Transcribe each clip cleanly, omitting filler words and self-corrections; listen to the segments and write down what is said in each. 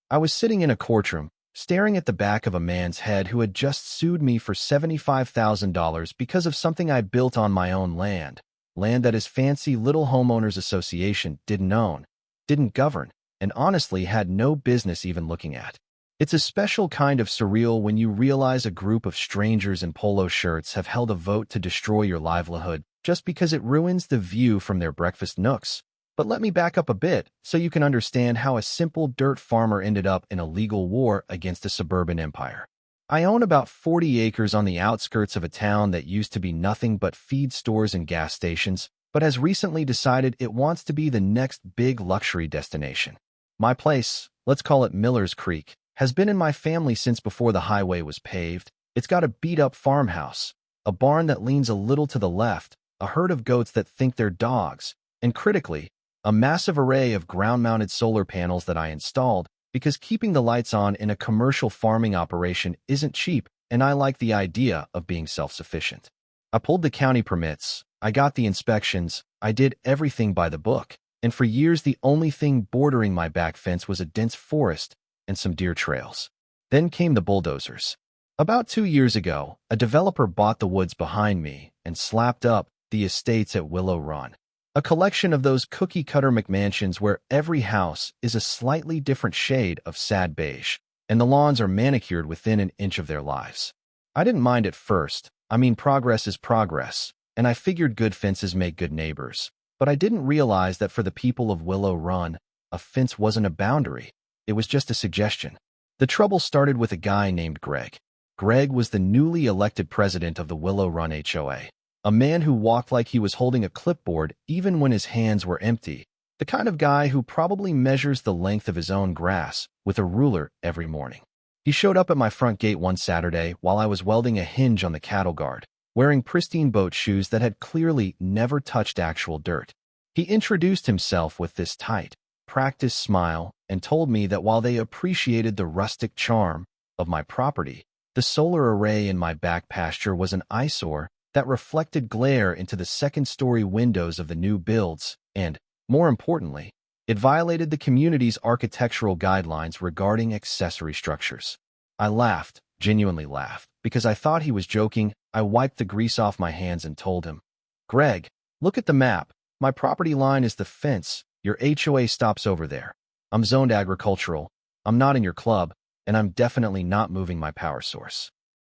I was sitting in a courtroom, staring at the back of a man's head who had just sued me for $75,000 because of something I built on my own land that his fancy little homeowners association didn't own, didn't govern, and honestly had no business even looking at. It's a special kind of surreal when you realize a group of strangers in polo shirts have held a vote to destroy your livelihood just because it ruins the view from their breakfast nooks. But let me back up a bit so you can understand how a simple dirt farmer ended up in a legal war against a suburban empire. I own about 40 acres on the outskirts of a town that used to be nothing but feed stores and gas stations, but has recently decided it wants to be the next big luxury destination. My place, let's call it Miller's Creek, has been in my family since before the highway was paved. It's got a beat-up farmhouse, a barn that leans a little to the left, a herd of goats that think they're dogs, and critically, a massive array of ground-mounted solar panels that I installed because keeping the lights on in a commercial farming operation isn't cheap, and I like the idea of being self-sufficient. I pulled the county permits, I got the inspections, I did everything by the book, and for years the only thing bordering my back fence was a dense forest and some deer trails. Then came the bulldozers. About 2 years ago, a developer bought the woods behind me and slapped up the estates at Willow Run. A collection of those cookie-cutter McMansions where every house is a slightly different shade of sad beige, and the lawns are manicured within an inch of their lives. I didn't mind at first. I mean, progress is progress, and I figured good fences make good neighbors. But I didn't realize that for the people of Willow Run, a fence wasn't a boundary. It was just a suggestion. The trouble started with a guy named Greg. Greg was the newly elected president of the Willow Run HOA. A man who walked like he was holding a clipboard even when his hands were empty. The kind of guy who probably measures the length of his own grass with a ruler every morning. He showed up at my front gate one Saturday while I was welding a hinge on the cattle guard, wearing pristine boat shoes that had clearly never touched actual dirt. He introduced himself with this tight, practiced smile and told me that while they appreciated the rustic charm of my property, the solar array in my back pasture was an eyesore that reflected glare into the second-story windows of the new builds, and, more importantly, it violated the community's architectural guidelines regarding accessory structures. I laughed, genuinely laughed, because I thought he was joking. I wiped the grease off my hands and told him, "Greg, look at the map. My property line is the fence. Your HOA stops over there. I'm zoned agricultural. I'm not in your club, and I'm definitely not moving my power source."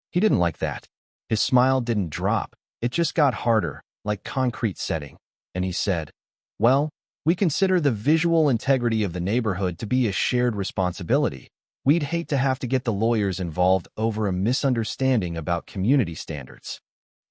He didn't like that. His smile didn't drop. It just got harder, like concrete setting. And he said, "Well, we consider the visual integrity of the neighborhood to be a shared responsibility. We'd hate to have to get the lawyers involved over a misunderstanding about community standards."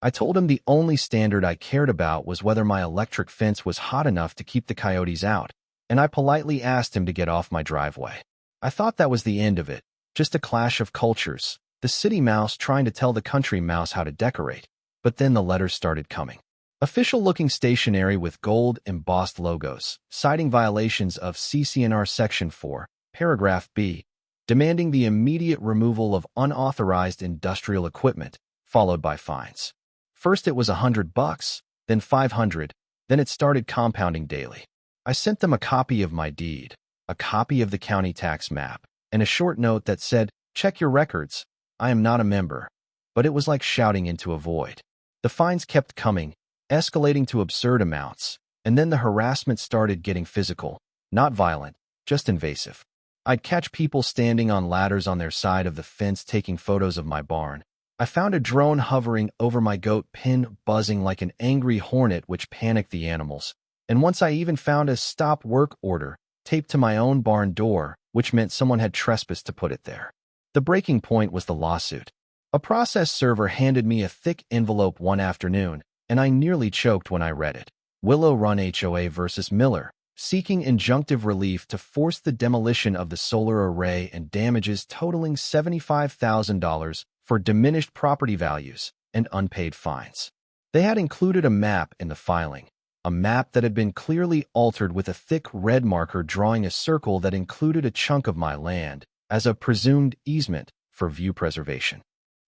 I told him the only standard I cared about was whether my electric fence was hot enough to keep the coyotes out, and I politely asked him to get off my driveway. I thought that was the end of it, just a clash of cultures, the city mouse trying to tell the country mouse how to decorate. But then the letters started coming. Official-looking stationery with gold-embossed logos, citing violations of CCNR Section 4, Paragraph B, demanding the immediate removal of unauthorized industrial equipment, followed by fines. First it was $100, then $500, then it started compounding daily. I sent them a copy of my deed, a copy of the county tax map, and a short note that said, "Check your records. I am not a member." But it was like shouting into a void. The fines kept coming, escalating to absurd amounts, and then the harassment started getting physical, not violent, just invasive. I'd catch people standing on ladders on their side of the fence taking photos of my barn. I found a drone hovering over my goat pen buzzing like an angry hornet which panicked the animals. And once I even found a stop work order taped to my own barn door, which meant someone had trespassed to put it there. The breaking point was the lawsuit. A process server handed me a thick envelope one afternoon, and I nearly choked when I read it. Willow Run HOA versus Miller, seeking injunctive relief to force the demolition of the solar array and damages totaling $75,000 for diminished property values and unpaid fines. They had included a map in the filing, a map that had been clearly altered with a thick red marker drawing a circle that included a chunk of my land as a presumed easement for view preservation.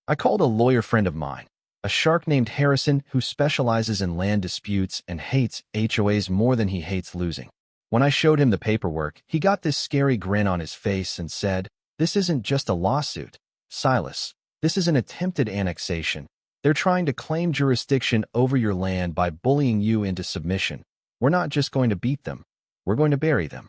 I called a lawyer friend of mine, a shark named Harrison who specializes in land disputes and hates HOAs more than he hates losing. When I showed him the paperwork, he got this scary grin on his face and said, "This isn't just a lawsuit, Silas. This is an attempted annexation. They're trying to claim jurisdiction over your land by bullying you into submission. We're not just going to beat them. We're going to bury them."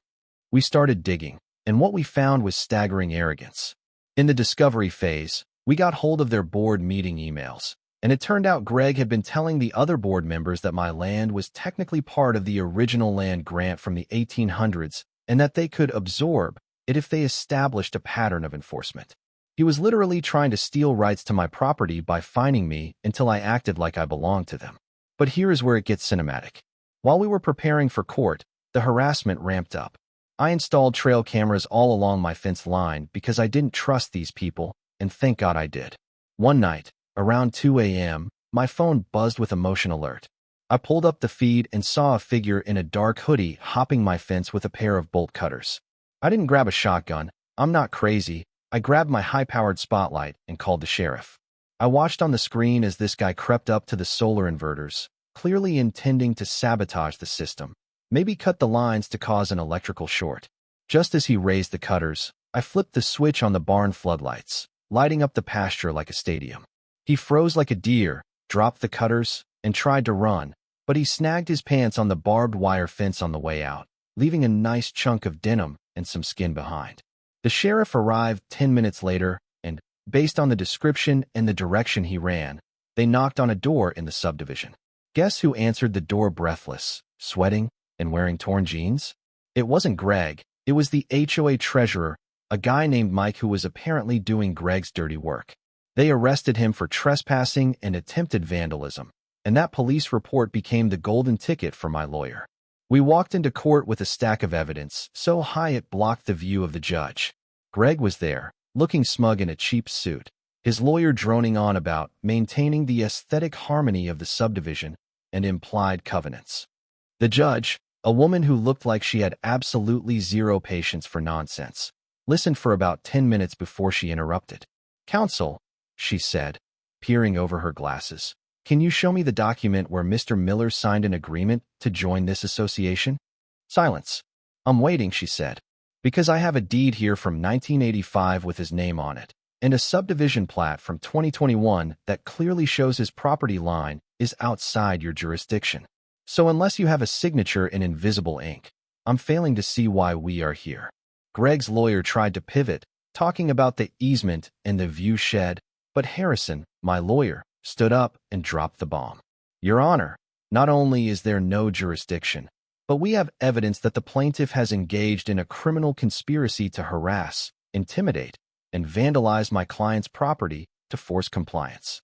We started digging, and what we found was staggering arrogance. In the discovery phase, we got hold of their board meeting emails, and it turned out Greg had been telling the other board members that my land was technically part of the original land grant from the 1800s and that they could absorb it if they established a pattern of enforcement. He was literally trying to steal rights to my property by fining me until I acted like I belonged to them. But here is where it gets cinematic. While we were preparing for court, the harassment ramped up. I installed trail cameras all along my fence line because I didn't trust these people, and thank God I did. One night, around 2 a.m., my phone buzzed with a motion alert. I pulled up the feed and saw a figure in a dark hoodie hopping my fence with a pair of bolt cutters. I didn't grab a shotgun. I'm not crazy. I grabbed my high-powered spotlight and called the sheriff. I watched on the screen as this guy crept up to the solar inverters, clearly intending to sabotage the system, maybe cut the lines to cause an electrical short. Just as he raised the cutters, I flipped the switch on the barn floodlights, lighting up the pasture like a stadium. He froze like a deer, dropped the cutters, and tried to run, but he snagged his pants on the barbed wire fence on the way out, leaving a nice chunk of denim and some skin behind. The sheriff arrived 10 minutes later, and, based on the description and the direction he ran, they knocked on a door in the subdivision. Guess who answered the door breathless, sweating, and wearing torn jeans? It wasn't Greg. It was the HOA treasurer, a guy named Mike who was apparently doing Greg's dirty work. They arrested him for trespassing and attempted vandalism, and that police report became the golden ticket for my lawyer. We walked into court with a stack of evidence, so high it blocked the view of the judge. Greg was there, looking smug in a cheap suit, his lawyer droning on about maintaining the aesthetic harmony of the subdivision and implied covenants. The judge, a woman who looked like she had absolutely zero patience for nonsense, listened for about 10 minutes before she interrupted. "Counsel," she said, peering over her glasses, "can you show me the document where Mr. Miller signed an agreement to join this association?" Silence. "I'm waiting," she said, "because I have a deed here from 1985 with his name on it, and a subdivision plat from 2021 that clearly shows his property line is outside your jurisdiction. So unless you have a signature in invisible ink, I'm failing to see why we are here." Greg's lawyer tried to pivot, talking about the easement and the view shed, but Harrison, my lawyer, stood up and dropped the bomb. "Your Honor, not only is there no jurisdiction, but we have evidence that the plaintiff has engaged in a criminal conspiracy to harass, intimidate, and vandalize my client's property to force compliance."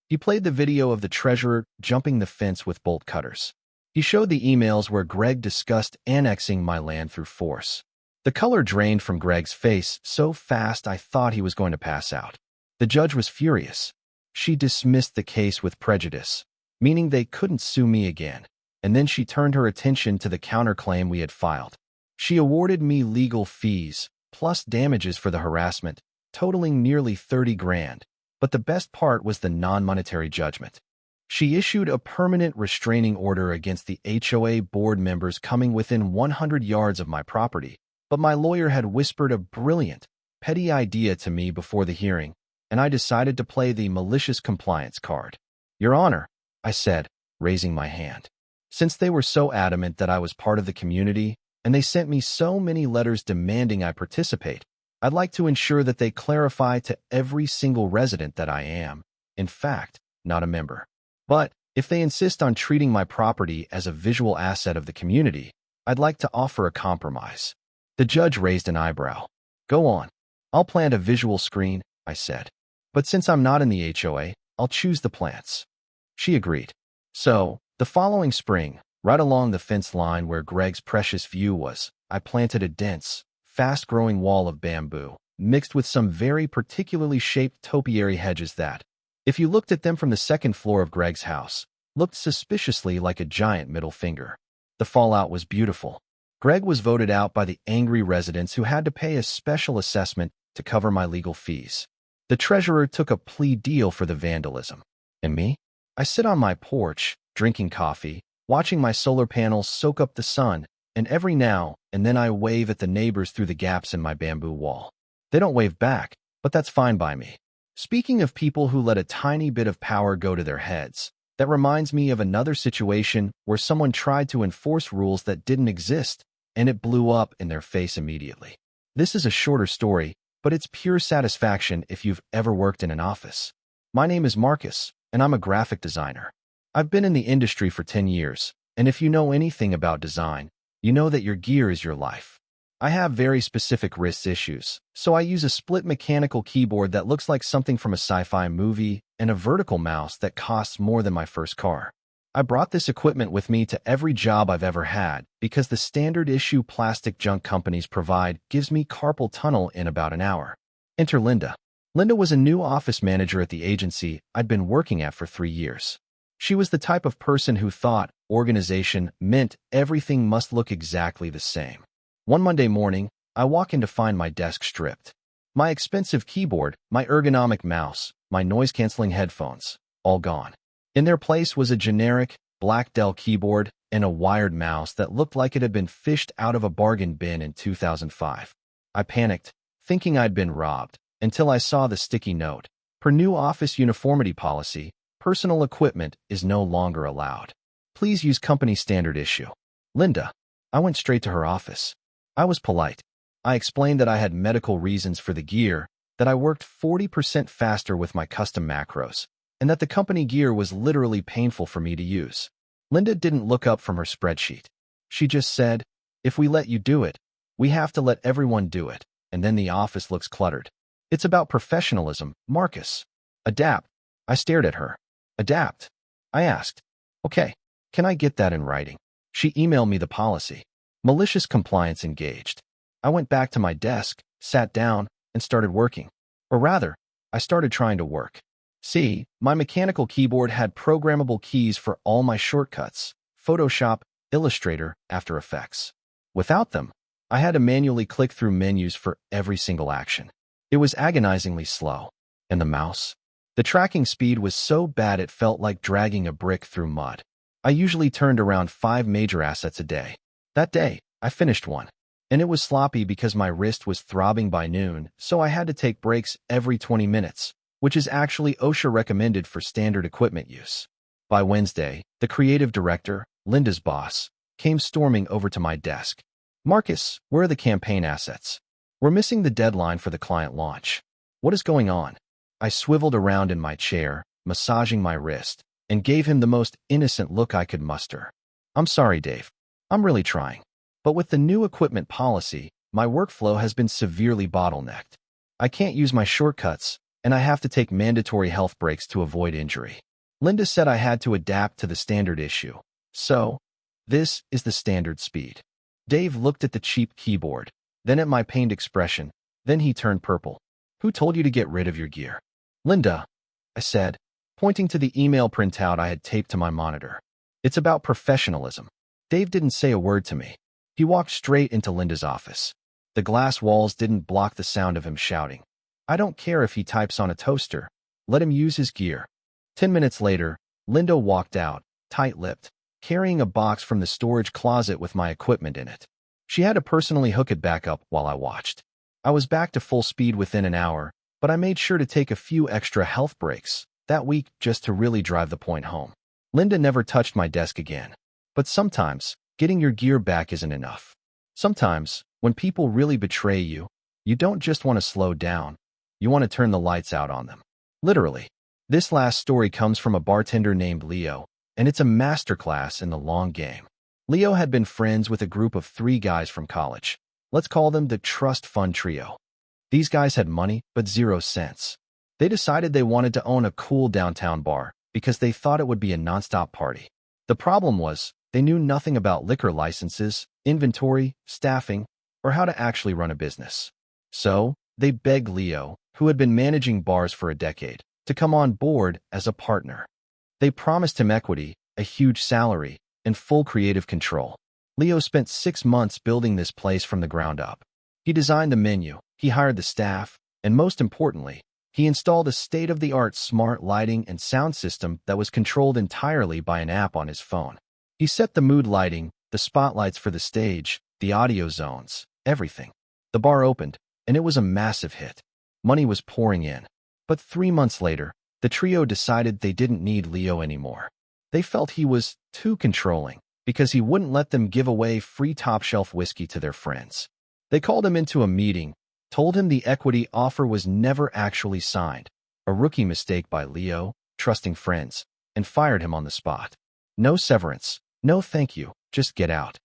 He played the video of the treasurer jumping the fence with bolt cutters. He showed the emails where Greg discussed annexing my land through force. The color drained from Greg's face so fast I thought he was going to pass out. The judge was furious. She dismissed the case with prejudice, meaning they couldn't sue me again, and then she turned her attention to the counterclaim we had filed. She awarded me legal fees, plus damages for the harassment, totaling nearly 30 grand, but the best part was the non-monetary judgment. She issued a permanent restraining order against the HOA board members coming within 100 yards of my property, but my lawyer had whispered a brilliant, petty idea to me before the hearing, and I decided to play the malicious compliance card. "Your Honor," I said, raising my hand. Since they were so adamant that I was part of the community, and they sent me so many letters demanding I participate, I'd like to ensure that they clarify to every single resident that I am, in fact, not a member. But if they insist on treating my property as a visual asset of the community, I'd like to offer a compromise. The judge raised an eyebrow. "Go on. I'll plant a visual screen," I said. "But since I'm not in the HOA, I'll choose the plants." She agreed. So, the following spring, right along the fence line where Greg's precious view was, I planted a dense, fast-growing wall of bamboo, mixed with some very particularly shaped topiary hedges that, if you looked at them from the second floor of Greg's house, looked suspiciously like a giant middle finger. The fallout was beautiful. Greg was voted out by the angry residents who had to pay a special assessment to cover my legal fees. The treasurer took a plea deal for the vandalism. And me? I sit on my porch, drinking coffee, watching my solar panels soak up the sun, and every now and then I wave at the neighbors through the gaps in my bamboo wall. They don't wave back, but that's fine by me. Speaking of people who let a tiny bit of power go to their heads, that reminds me of another situation where someone tried to enforce rules that didn't exist, and it blew up in their face immediately. This is a shorter story, but it's pure satisfaction if you've ever worked in an office. My name is Marcus, and I'm a graphic designer. I've been in the industry for 10 years, and if you know anything about design, you know that your gear is your life. I have very specific wrist issues, so I use a split mechanical keyboard that looks like something from a sci-fi movie and a vertical mouse that costs more than my first car. I brought this equipment with me to every job I've ever had because the standard issue plastic junk companies provide gives me carpal tunnel in about an hour. Enter Linda. Linda was a new office manager at the agency I'd been working at for 3 years. She was the type of person who thought organization meant everything must look exactly the same. One Monday morning, I walk in to find my desk stripped. My expensive keyboard, my ergonomic mouse, my noise-canceling headphones, all gone. In their place was a generic, black Dell keyboard and a wired mouse that looked like it had been fished out of a bargain bin in 2005. I panicked, thinking I'd been robbed, until I saw the sticky note. Per new office uniformity policy, personal equipment is no longer allowed. Please use company standard issue. Linda. I went straight to her office. I was polite. I explained that I had medical reasons for the gear, that I worked 40% faster with my custom macros, and that the company gear was literally painful for me to use. Linda didn't look up from her spreadsheet. She just said, "If we let you do it, we have to let everyone do it, and then the office looks cluttered. It's about professionalism, Marcus. Adapt." I stared at her. Adapt? I asked. Okay, can I get that in writing? She emailed me the policy. Malicious compliance engaged. I went back to my desk, sat down, and started working. Or rather, I started trying to work. See, my mechanical keyboard had programmable keys for all my shortcuts: Photoshop, Illustrator, After Effects. Without them, I had to manually click through menus for every single action. It was agonizingly slow. And the mouse? The tracking speed was so bad it felt like dragging a brick through mud. I usually turned around 5 major assets a day. That day, I finished one. And it was sloppy because my wrist was throbbing by noon, so I had to take breaks every 20 minutes, which is actually OSHA recommended for standard equipment use. By Wednesday, the creative director, Linda's boss, came storming over to my desk. "Marcus, where are the campaign assets? We're missing the deadline for the client launch. What is going on?" I swiveled around in my chair, massaging my wrist, and gave him the most innocent look I could muster. "I'm sorry, Dave. I'm really trying. But with the new equipment policy, my workflow has been severely bottlenecked. I can't use my shortcuts, and I have to take mandatory health breaks to avoid injury." Linda said I had to adapt to the standard issue. So, this is the standard speed. Dave looked at the cheap keyboard, then at my pained expression, then he turned purple. "Who told you to get rid of your gear?" "Linda," I said, pointing to the email printout I had taped to my monitor. "It's about professionalism." Dave didn't say a word to me. He walked straight into Linda's office. The glass walls didn't block the sound of him shouting. "I don't care if he types on a toaster. Let him use his gear." 10 minutes later, Linda walked out, tight-lipped, carrying a box from the storage closet with my equipment in it. She had to personally hook it back up while I watched. I was back to full speed within an hour, but I made sure to take a few extra health breaks that week just to really drive the point home. Linda never touched my desk again. But sometimes, getting your gear back isn't enough. Sometimes, when people really betray you, you don't just want to slow down, you want to turn the lights out on them. Literally. This last story comes from a bartender named Leo, and it's a masterclass in the long game. Leo had been friends with a group of 3 guys from college. Let's call them the Trust Fund Trio. These guys had money, but 0 cents. They decided they wanted to own a cool downtown bar because they thought it would be a nonstop party. The problem was, they knew nothing about liquor licenses, inventory, staffing, or how to actually run a business. So, they begged Leo, who had been managing bars for a decade, to come on board as a partner. They promised him equity, a huge salary, and full creative control. Leo spent 6 months building this place from the ground up. He designed the menu, he hired the staff, and most importantly, he installed a state-of-the-art smart lighting and sound system that was controlled entirely by an app on his phone. He set the mood lighting, The spotlights for the stage, the audio zones, everything. The bar opened, and it was a massive hit. Money was pouring in. But 3 months later, the trio decided they didn't need Leo anymore. They felt he was too controlling because he wouldn't let them give away free top-shelf whiskey to their friends. They called him into a meeting, told him the equity offer was never actually signed, a rookie mistake by Leo, trusting friends, and fired him on the spot. No severance, no thank you, just get out.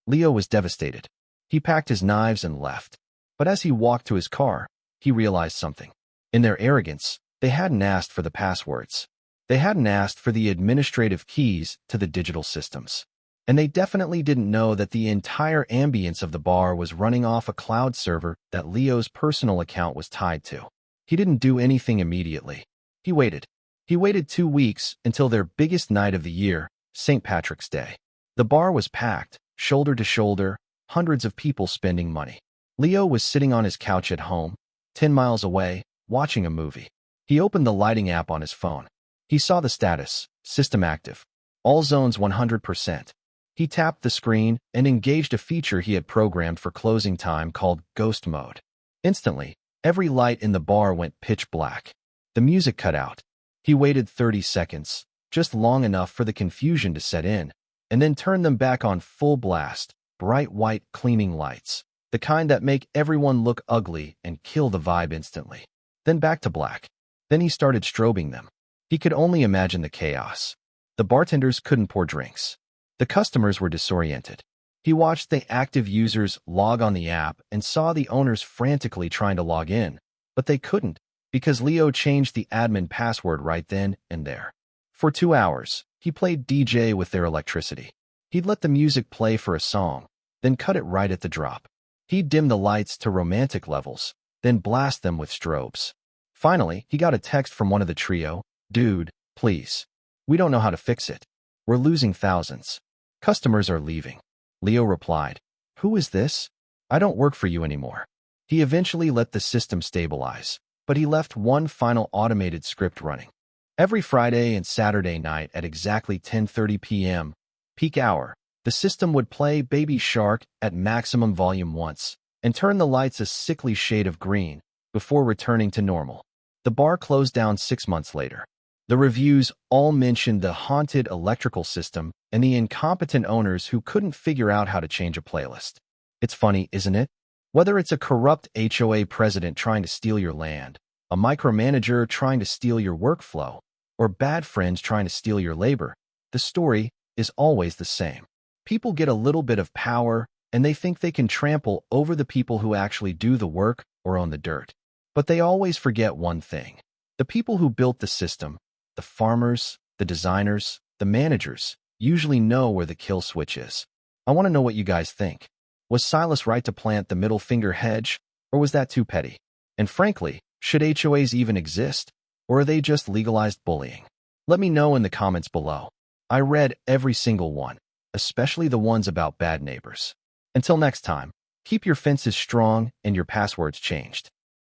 Leo was devastated. He packed his knives and left. But as he walked to his car, he realized something. In their arrogance, they hadn't asked for the passwords. They hadn't asked for the administrative keys to the digital systems. And they definitely didn't know that the entire ambience of the bar was running off a cloud server that Leo's personal account was tied to. He didn't do anything immediately. He waited. He waited 2 weeks until their biggest night of the year, St. Patrick's Day. The bar was packed, shoulder to shoulder, hundreds of people spending money. Leo was sitting on his couch at home, 10 miles away, watching a movie. He opened the lighting app on his phone. He saw the status, system active, all zones 100%. He tapped the screen and engaged a feature he had programmed for closing time called Ghost Mode. Instantly, every light in the bar went pitch black. The music cut out. He waited 30 seconds, just long enough for the confusion to set in, and then turned them back on full blast, bright white cleaning lights, the kind that make everyone look ugly and kill the vibe instantly. Then back to black. Then he started strobing them. He could only imagine the chaos. The bartenders couldn't pour drinks. The customers were disoriented. He watched the active users log on the app and saw the owners frantically trying to log in, but they couldn't because Leo changed the admin password right then and there. For 2 hours, he played DJ with their electricity. He'd let the music play for a song, then cut it right at the drop. He'd dim the lights to romantic levels, then blast them with strobes. Finally, he got a text from one of the trio, "Dude, please. We don't know how to fix it. We're losing thousands. Customers are leaving." Leo replied, "Who is this? I don't work for you anymore." He eventually let the system stabilize, but he left one final automated script running. Every Friday and Saturday night at exactly 10:30 p.m., peak hour, the system would play Baby Shark at maximum volume once and turn the lights a sickly shade of green before returning to normal. The bar closed down 6 months later. The reviews all mentioned the haunted electrical system and the incompetent owners who couldn't figure out how to change a playlist. It's funny, isn't it? Whether it's a corrupt HOA president trying to steal your land, a micromanager trying to steal your workflow, or bad friends trying to steal your labor, the story is always the same. People get a little bit of power, and they think they can trample over the people who actually do the work or own the dirt. But they always forget one thing. The people who built the system, the farmers, the designers, the managers, usually know where the kill switch is. I want to know what you guys think. Was Silas right to plant the middle finger hedge, or was that too petty? And frankly, should HOAs even exist, or are they just legalized bullying? Let me know in the comments below. I read every single one, especially the ones about bad neighbors. Until next time, keep your fences strong and your passwords changed.